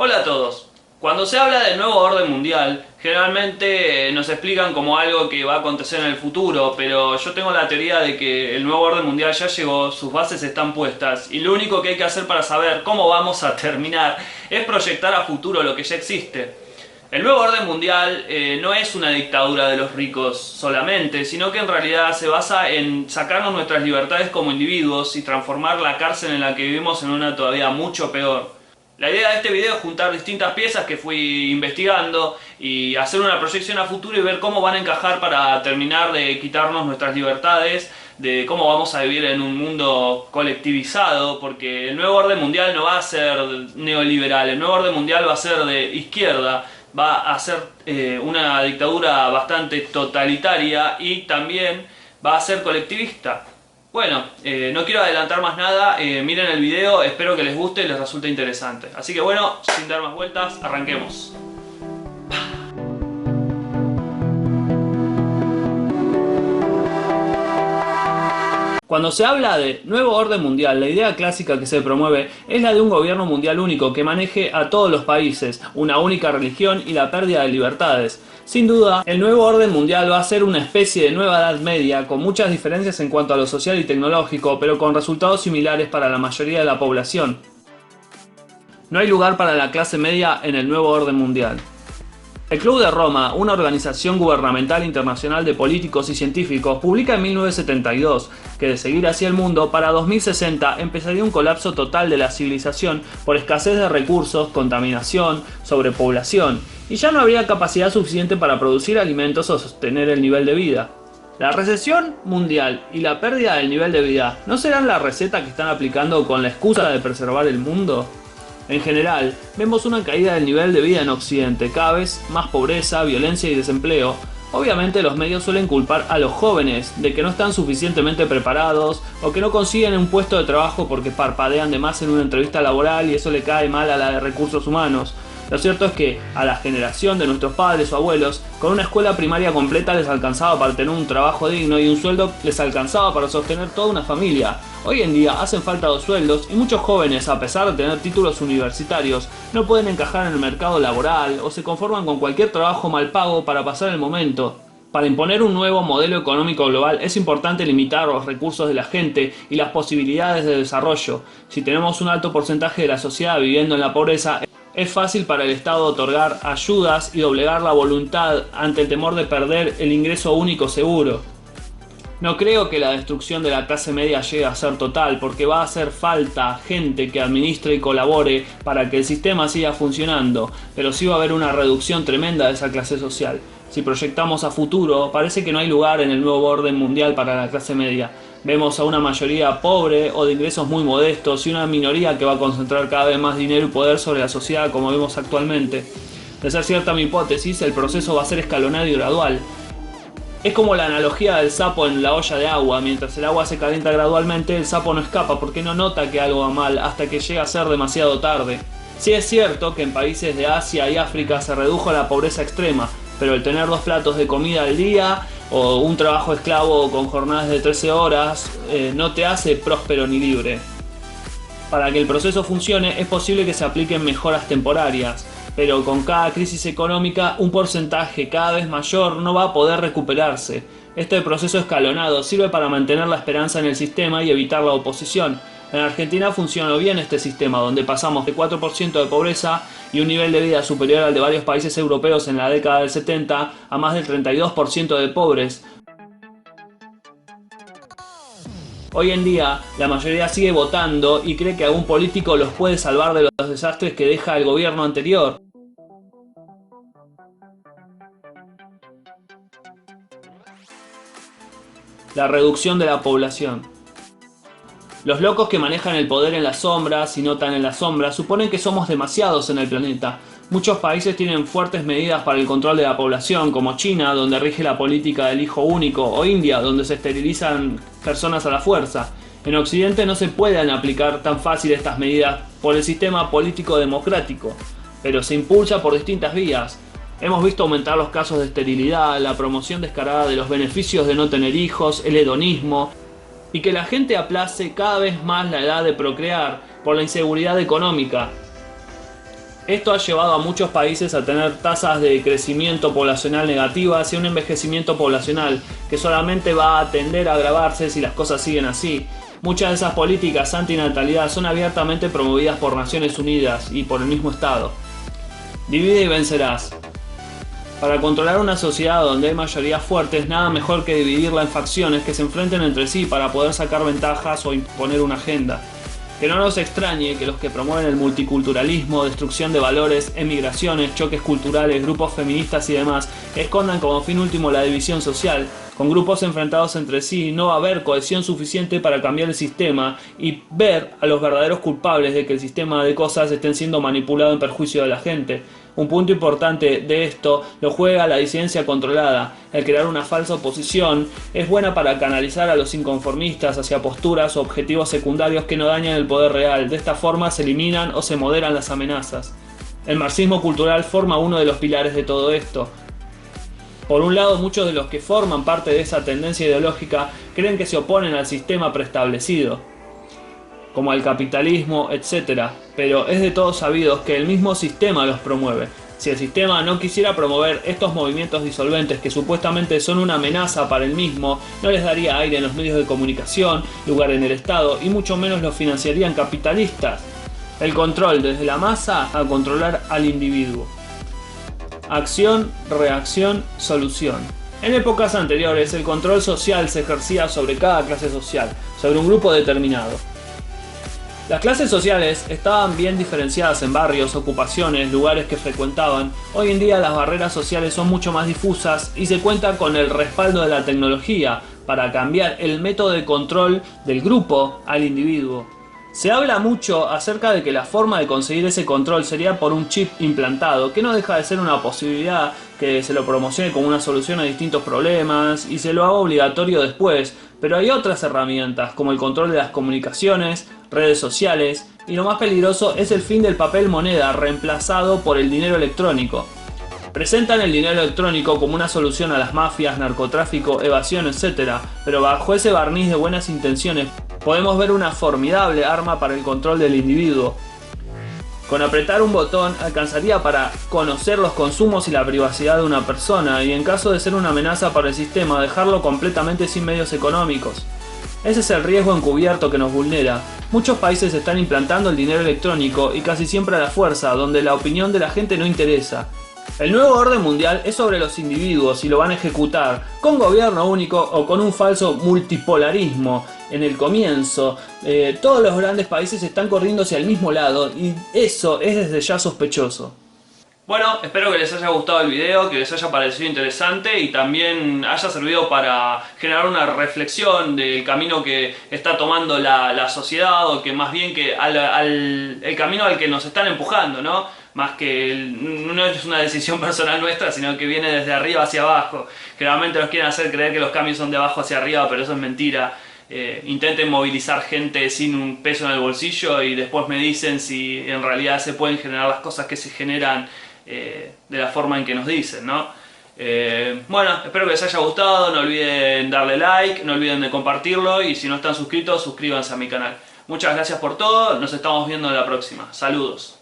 Hola a todos. Cuando se habla del nuevo orden mundial, generalmente nos explican como algo que va a acontecer en el futuro, pero yo tengo la teoría de que el nuevo orden mundial ya llegó, sus bases están puestas, y lo único que hay que hacer para saber cómo vamos a terminar es proyectar a futuro lo que ya existe. El nuevo orden mundial no es una dictadura de los ricos solamente, sino que en realidad se basa en sacarnos nuestras libertades como individuos y transformar la cárcel en la que vivimos en una todavía mucho peor. La idea de este video es juntar distintas piezas que fui investigando y hacer una proyección a futuro y ver cómo van a encajar para terminar de quitarnos nuestras libertades, de cómo vamos a vivir en un mundo colectivizado, porque el nuevo orden mundial no va a ser neoliberal, el nuevo orden mundial va a ser de izquierda, va a ser una dictadura bastante totalitaria y también va a ser colectivista. Bueno, no quiero adelantar más nada, miren el video, espero que les guste y les resulte interesante. Así que bueno, sin dar más vueltas, arranquemos. Cuando se habla de nuevo orden mundial, la idea clásica que se promueve es la de un gobierno mundial único que maneje a todos los países, una única religión y la pérdida de libertades. Sin duda, el nuevo orden mundial va a ser una especie de nueva Edad Media, con muchas diferencias en cuanto a lo social y tecnológico, pero con resultados similares para la mayoría de la población. No hay lugar para la clase media en el nuevo orden mundial. El Club de Roma, una organización gubernamental internacional de políticos y científicos, publica en 1972 que de seguir así el mundo, para 2060 empezaría un colapso total de la civilización por escasez de recursos, contaminación, sobrepoblación, y ya no habría capacidad suficiente para producir alimentos o sostener el nivel de vida. La recesión mundial y la pérdida del nivel de vida, ¿no serán la receta que están aplicando con la excusa de preservar el mundo? En general, vemos una caída del nivel de vida en Occidente, cada vez más pobreza, violencia y desempleo. Obviamente los medios suelen culpar a los jóvenes de que no están suficientemente preparados o que no consiguen un puesto de trabajo porque parpadean de más en una entrevista laboral y eso le cae mal a la de recursos humanos. Lo cierto es que a la generación de nuestros padres o abuelos, con una escuela primaria completa les alcanzaba para tener un trabajo digno y un sueldo les alcanzaba para sostener toda una familia. Hoy en día hacen falta 2 sueldos y muchos jóvenes, a pesar de tener títulos universitarios, no pueden encajar en el mercado laboral o se conforman con cualquier trabajo mal pago para pasar el momento. Para imponer un nuevo modelo económico global es importante limitar los recursos de la gente y las posibilidades de desarrollo. Si tenemos un alto porcentaje de la sociedad viviendo en la pobreza, es fácil para el Estado otorgar ayudas y doblegar la voluntad ante el temor de perder el ingreso único seguro. No creo que la destrucción de la clase media llegue a ser total, porque va a hacer falta gente que administre y colabore para que el sistema siga funcionando, pero sí va a haber una reducción tremenda de esa clase social. Si proyectamos a futuro, parece que no hay lugar en el nuevo orden mundial para la clase media. Vemos a una mayoría pobre o de ingresos muy modestos y una minoría que va a concentrar cada vez más dinero y poder sobre la sociedad como vemos actualmente. De ser cierta mi hipótesis, el proceso va a ser escalonado y gradual. Es como la analogía del sapo en la olla de agua. Mientras el agua se calienta gradualmente, el sapo no escapa porque no nota que algo va mal hasta que llega a ser demasiado tarde. Sí es cierto que en países de Asia y África se redujo la pobreza extrema, pero el tener 2 platos de comida al día o un trabajo esclavo con jornadas de 13 horas no te hace próspero ni libre. Para que el proceso funcione es posible que se apliquen mejoras temporarias, pero con cada crisis económica un porcentaje cada vez mayor no va a poder recuperarse. Este proceso escalonado sirve para mantener la esperanza en el sistema y evitar la oposición. En Argentina funcionó bien este sistema, donde pasamos de 4% de pobreza y un nivel de vida superior al de varios países europeos en la década del 70 a más del 32% de pobres. Hoy en día, la mayoría sigue votando y cree que algún político los puede salvar de los desastres que deja el gobierno anterior. La reducción de la población. Los locos que manejan el poder en las sombras y notan en las sombras suponen que somos demasiados en el planeta. Muchos países tienen fuertes medidas para el control de la población, como China, donde rige la política del hijo único, o India, donde se esterilizan personas a la fuerza. En Occidente no se pueden aplicar tan fácil estas medidas por el sistema político democrático, pero se impulsa por distintas vías. Hemos visto aumentar los casos de esterilidad, la promoción descarada de los beneficios de no tener hijos, el hedonismo, y que la gente aplace cada vez más la edad de procrear por la inseguridad económica. Esto ha llevado a muchos países a tener tasas de crecimiento poblacional negativas y un envejecimiento poblacional que solamente va a tender a agravarse si las cosas siguen así. Muchas de esas políticas antinatalidad son abiertamente promovidas por Naciones Unidas y por el mismo Estado. Divide y vencerás. Para controlar una sociedad donde hay mayorías fuertes, nada mejor que dividirla en facciones que se enfrenten entre sí para poder sacar ventajas o imponer una agenda. Que no nos extrañe que los que promueven el multiculturalismo, destrucción de valores, emigraciones, choques culturales, grupos feministas y demás, escondan como fin último la división social. Con grupos enfrentados entre sí no va a haber cohesión suficiente para cambiar el sistema y ver a los verdaderos culpables de que el sistema de cosas estén siendo manipulado en perjuicio de la gente. Un punto importante de esto lo juega la disidencia controlada. El crear una falsa oposición es buena para canalizar a los inconformistas hacia posturas o objetivos secundarios que no dañan el poder real. De esta forma se eliminan o se moderan las amenazas. El marxismo cultural forma uno de los pilares de todo esto. Por un lado, muchos de los que forman parte de esa tendencia ideológica creen que se oponen al sistema preestablecido, como al capitalismo, etc. Pero es de todos sabidos que el mismo sistema los promueve. Si el sistema no quisiera promover estos movimientos disolventes que supuestamente son una amenaza para el mismo, no les daría aire en los medios de comunicación, lugar en el Estado y mucho menos los financiarían capitalistas. El control desde la masa a controlar al individuo. Acción, reacción, solución. En épocas anteriores el control social se ejercía sobre cada clase social, sobre un grupo determinado. Las clases sociales estaban bien diferenciadas en barrios, ocupaciones, lugares que frecuentaban. Hoy en día las barreras sociales son mucho más difusas y se cuenta con el respaldo de la tecnología para cambiar el método de control del grupo al individuo. Se habla mucho acerca de que la forma de conseguir ese control sería por un chip implantado, que no deja de ser una posibilidad, que se lo promocione como una solución a distintos problemas y se lo haga obligatorio después, pero hay otras herramientas como el control de las comunicaciones, redes sociales y lo más peligroso es el fin del papel moneda reemplazado por el dinero electrónico. Presentan el dinero electrónico como una solución a las mafias, narcotráfico, evasión, etc. Pero bajo ese barniz de buenas intenciones podemos ver una formidable arma para el control del individuo. Con apretar un botón alcanzaría para conocer los consumos y la privacidad de una persona y en caso de ser una amenaza para el sistema dejarlo completamente sin medios económicos. Ese es el riesgo encubierto que nos vulnera. Muchos países están implantando el dinero electrónico y casi siempre a la fuerza, donde la opinión de la gente no interesa. El nuevo orden mundial es sobre los individuos y lo van a ejecutar con gobierno único o con un falso multipolarismo. En el comienzo, todos los grandes países están corriendo hacia el mismo lado y eso es desde ya sospechoso. Bueno, espero que les haya gustado el video, que les haya parecido interesante y también haya servido para generar una reflexión del camino que está tomando la sociedad o que más bien que el camino al que nos están empujando, ¿no? Más que no es una decisión personal nuestra, sino que viene desde arriba hacia abajo. Generalmente nos quieren hacer creer que los cambios son de abajo hacia arriba, pero eso es mentira. Intenten movilizar gente sin un peso en el bolsillo y después me dicen si en realidad se pueden generar las cosas que se generan de la forma en que nos dicen, ¿no? Bueno, espero que les haya gustado, no olviden darle like, no olviden de compartirlo y si no están suscritos, suscríbanse a mi canal. Muchas gracias por todo, nos estamos viendo en la próxima. Saludos.